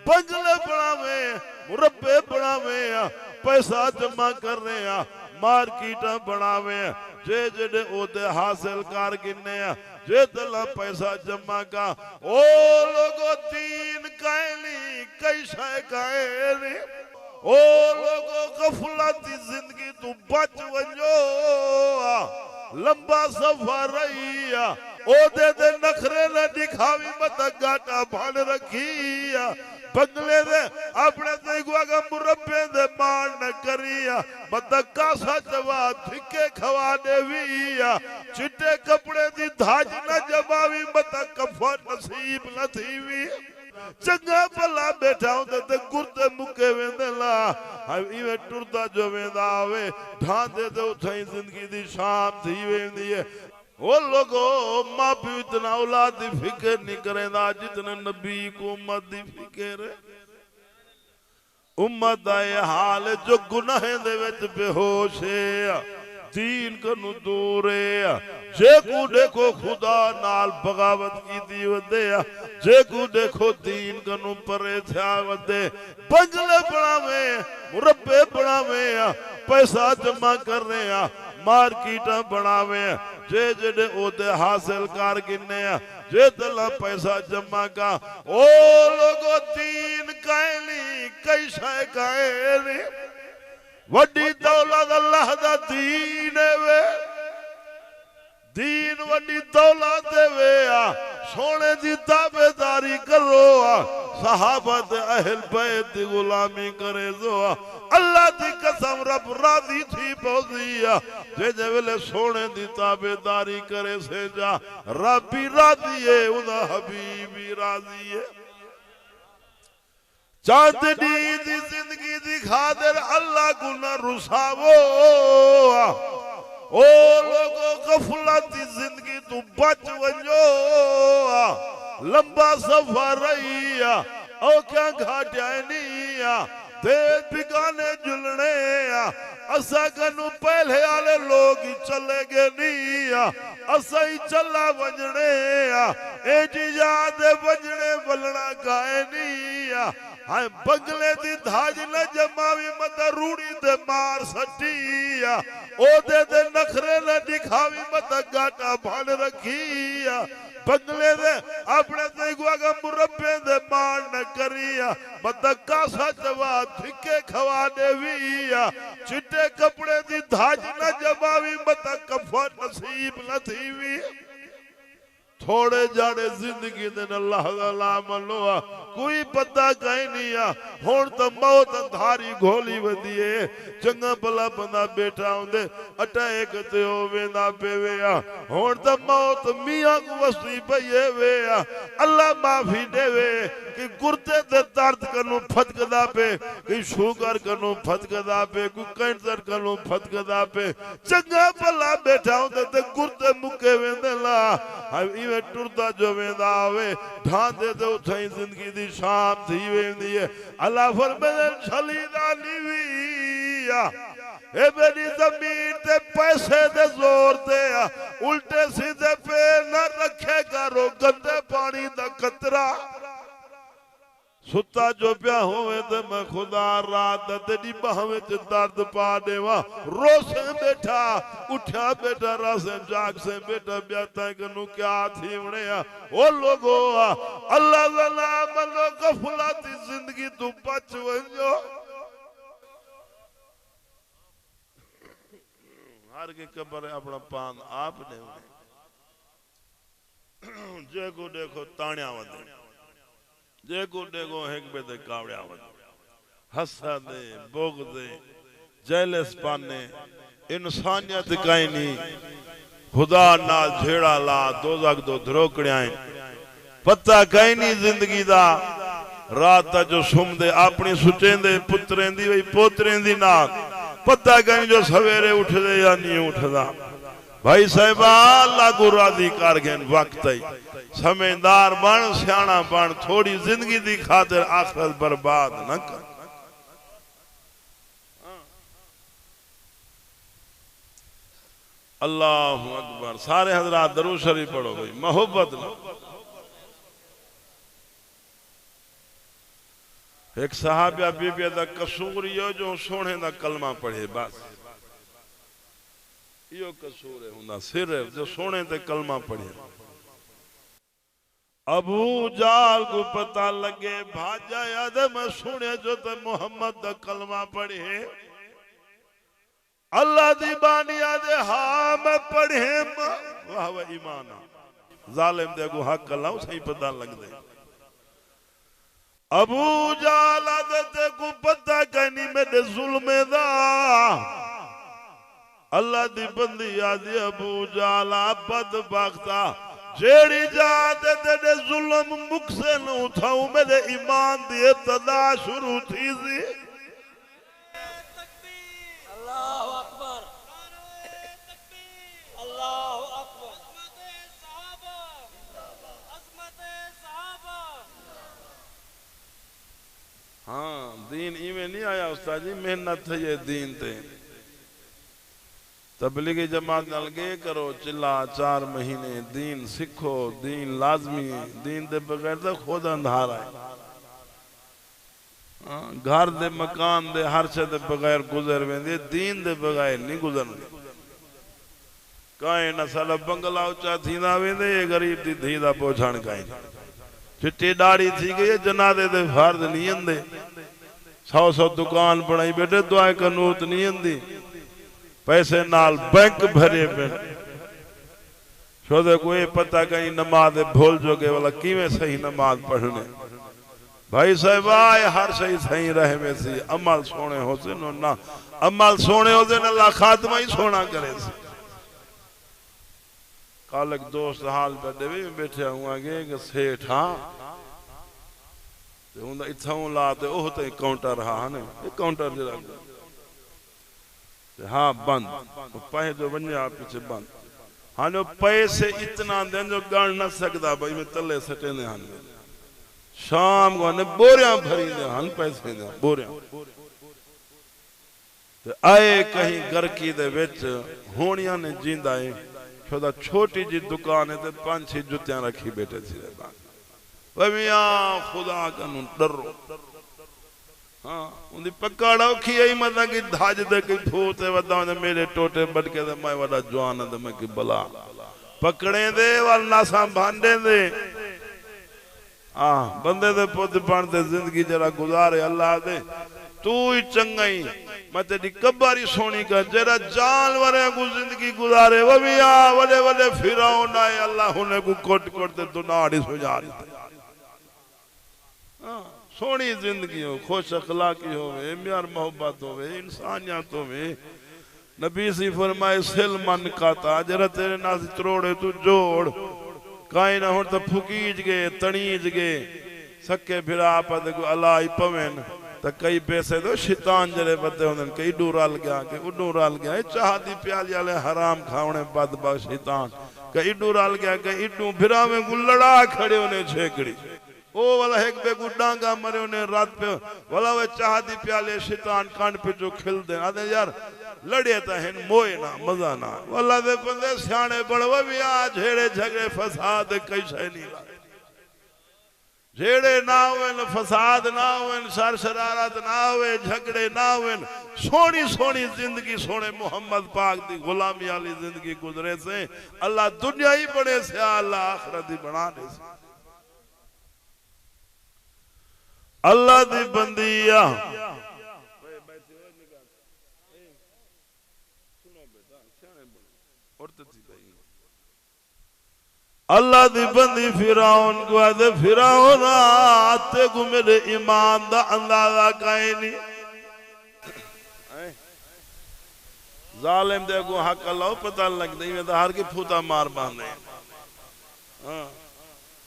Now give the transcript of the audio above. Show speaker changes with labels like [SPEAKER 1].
[SPEAKER 1] بنگلے بناوے مربے بناوے پیسہ جمع کرنے مارکیٹاں بناوے جے جڑے عہدے حاصل کر گنے جے دلہ پیسہ جمع کا او لوگو دین کائنی کئی شائے کائنی او لوگو غفلت زندگی تو بچ ونجو لمبا سفر رہی او دے نخرے نہ دکھاوی متا گاٹا بھان رکھی بنگلے دے اپنے دیگوا کا مربے دے مان نہ کری متا کاسا جوا دھکے کھوا دے وی چٹے کپڑے دی دھاج نہ جماوی متا کفا نصیب نہ تھی وی چنگا پلا بیٹھا ہوں تے گردے مکے ویندے لا ایویں ٹردا جو ویندا آوے ڈھان دے تے اٹھائیں زندگی دی شام تھی ویندی ہے وہ لوگوں ماں پیو اتنا اولاد دی فکر نہیں کریں دا جتنے نبی کو امت دی فکر ہے امت آئے حال جو گناہیں دے وچ بے ہوش ہے دین کنو دور ہے جے کو دیکھو خدا نال بغاوت کی دیو دے جے کو دیکھو دین کنو پرے تھیا ودے بنگلے بناوے مربے بناوے پیسہ جمع کرنے مارکیٹاں بناوے جے جڑے عہدے حاصل کر گنے جے دلہ پیسہ جمع کا او لوگو دین کائنی کئی شائے کائنی وڈی دولت اللہ دا دین وے دین وڈی دولت وے سونے دی تابعداری کرو صحابت اہل بیت دی غلامی کرے دو اللہ دی قسم رب راضی تھی پوزی جے جے ویلے سونے دی تابعداری کرے سے جا رب بھی راضی ہے انہا حبیب بھی راضی ہے چاندنی دی زندگی دی خاطر اللہ کو نہ رساوو او لوگو غفلت دی زندگی تو بچ ونجو لمبا سفر رہی او کیا گھاٹیاں نہیں دید بگانے جلنے اسا کنو پہلے آلے لوگ ہی چلے گے نہیں اسا ہی چلا ونجنے اے جی یاد ونجنے ولنا گائے نہیں ہائے بنگلے دی دھاج نہ جماوی متا روڑی دے مار سٹی او دے نخرے نہ دکھاوی متا گاٹا بھان رکھی بنگلے دے اپنے دیگوا کا مربے دے مان نہ کری متا کاسا جوا دھکے کھوا دے وی چٹے کپڑے دی دھاج نہ جماوی متا کفا نصیب نہ تھی وی تھوڑے جاڑے زندگی دن اللہ اللہ ملوہ کوئی پتہ کہیں نہیں ہون تا موت اندھاری گھولی ودیے چنگا بلا بندہ بیٹھا ہوں دے اٹھائے کتے ہوئے نا پہ ویا ہون تا موت میاں کو وستی پہیے ویا اللہ معافی دے وے کہ گرتے دے درد کنو پھتکدا پہ کہ شوگر کنو پھتکدا پہ کوئی کینسر کنو پھتکدا پہ چنگا بلا بیٹھا ہوں دے گرتے مکے ویندے لا ایویں ٹردا جو ویندا آوے ڈھان دے تے اٹھائیں زندگی دی شام تھی ویندی ہے اللہ فرمائے چھلیدا نیوی اے میری زمین تے پیسے دے زور دے الٹے سیدھے پہ نہ رکھے کرو گندے پانی دا قطرہ ستا جو پیا ہوئے دے میں خدا رات تیری بہویں تے درد پا دے وہاں رو سے بیٹھا اٹھا بیٹھا را سے جاگ سے بیٹھا بیاتا ہے کنو کیا تھی انہیں او لوگو اللہ ذلا منو غفلاتی زندگی تو بچ ونجو ہر کے قبر ہے اپنا پان آپ نے جے کو دیکھو تانیاں ودے جے کو دیکھو حکمت دے کاوڑے آوڑ حسد بغض جیلس پانے انسانیت کائنی خدا نال جھیڑا لا دوزک دو دھروکڑیاں پتہ کائنی زندگی دا رات جو سم دے اپنی سچیں دے پتریں دی وہی پوتریں دی ناک پتہ کائنی جو سویرے اٹھ دے یا نہیں اٹھ دا بھائی صاحبہ اللہ کو راضی کارگین وقت ہے سمجھدار بن سیانا بن تھوڑی زندگی دی خاطر آخرت برباد نہ کر اللہ اکبر سارے حضرات درود شریف پڑھو بھائی محبت نہ ایک صحابیہ بی بی دا قصور یہ جو سونے دا کلمہ پڑھے بس یہ قصور ہے ہوندا صرف جو سونے تے کلمہ پڑھے ابو جال کو پتہ لگے بھاجا یاد میں سونے جو تے محمد دا کلمہ پڑھے اللہ دی بانی آدھے ہاں میں پڑھے واہ واہ ایمانا ظالم دے کو حق اللہ صحیح پتہ لگ دے ابو جال آدھے کو پتہ کہنی میرے ظلم دا اللہ دی بندی آدھی ابو جالا بدبختا جیڑی جاتے تیرے ظلم مکھ سے نہ اٹھاؤں میرے ایمان دی ابتدا شروع تھی سی
[SPEAKER 2] اللہ اکبر اللہ اکبر عظمت صحابہ
[SPEAKER 1] ہاں دین ایویں نہیں آیا استاد جی محنت ہے یہ دین تے تبلیغی جماعت نال گے کرو چلا 4 مہینے دین سکھو دین لازمی ہے دین دے بغیر تو خود اندھار ہے گھر دے مکان دے ہر شے دے بغیر گزر ویندے دین دے بغیر نہیں گزرنے کائیں نہ سالا بنگلہ اچا تھیندا ویندے یہ غریب دی دھی دا پوچھن کائیں چٹی ڈاڑی تھی گئی جنازے دے فرض نہیں اندے 100 دکان بنائی بیٹے دعائیں قنوت نہیں اندی پیسے نال بینک بھرے میں شودے کوئی پتہ کہیں نماز بھول جو گے والا کیویں صحیح نماز پڑھنے بھائی صاحب آئے ہر صحیح صحیح رہے میں سی عمل سونے ہو سے نہ عمل سونے ہو سے اللہ خاتمہ ہی سونا کرے سی کال ایک دوست حال بیٹھے بھی بیٹھے ہوں آگے کہ سیٹھ ہاں اتھاؤں لاتے اوہ تے کاؤنٹر ہاں کاؤنٹر جرا ہاں بند پہے جو بنجے آپ پیچھے بند ہاں جو پیسے اتنا دیں جو گاڑ نہ سکتا بھائی میں تلے سٹے دیں ہاں شام کو ہاں بوریاں بھری دیں ہاں پیسے دیں بوریاں آئے کہیں گھر کی دے ویچ ہونیاں نے جیند آئے چھوڑا چھوٹی جی دکان ہے تے 5-6 جتیاں رکھی بیٹھے تھی وہ میاں خدا کا نون ڈر رو ہاں ان دی پکاڑا اکھی ای مطا کی دھاج دے کی پھوتے ودا میرے ٹوٹے بٹکے دے میں ودا جوان دے میں کی بلا پکڑیں دے والناساں بھانڈیں دے بندے دے پوتے پانتے زندگی جرا گزارے اللہ دے تو ہی چنگئی میں تیری کباری سونی کا جرا جانورے کو زندگی گزارے وہ بھی وڈے وڈے فیراؤن آئے اللہ انہیں کو کوٹ کوٹ دے دناڑی سو جا رہی تھے سونی زندگی ہو خوش اخلاقی ہوئے میار محبت ہوئے انسانیات ہوئے نبی سی فرمائے سلمان کاتا جرہ تیرے ناسی تروڑے تو جوڑ کائیں نہ ہوتا پھکیج گئے تنیج گئے سکے بھرا آپا دے کو علائی پوین تا کئی پیسے دو شیطان جرے بدے ہوندن کئی ڈورال گیا کہ ڈورال گیا چاہ دی پیالی آلے حرام کھاونے بدبا شیطان کئی ڈورال گیا کہ اٹھوں بھرا میں کو لڑا کھڑے ہونے چھیکڑی او والا ایک بے کو ڈانگا مرے انہیں رات پہ والا وہ چاہ دی پیالے شیطان کانڈ پہ جو کھل دیں آدھے یار لڑے تا ہن موئے نا مزہ نا والا دے بندے سیانے بڑھو بھی آج جھیڑے جھگڑے فساد کئی شاہ نہیں لائے جھیڑے نہ ہوئے فساد نہ ہوئے شر شرارت نہ ہوئے جھگڑے نہ ہوئے سونی سونی زندگی سونے محمد پاک دی غلامی والی زندگی گزرے سے اللہ دنیا ہی بڑے سے اللہ آخرت ہی بڑھانے سے اللہ دی بندیا اللہ دی بندی فیراؤن کو آدھے فیراؤن آتے کو میرے ایمان دا اندازہ کہیں نہیں ظالم دے کو حق اللہ پتہ لگ دیں میں دا ہر کی پھوتا مار باندھے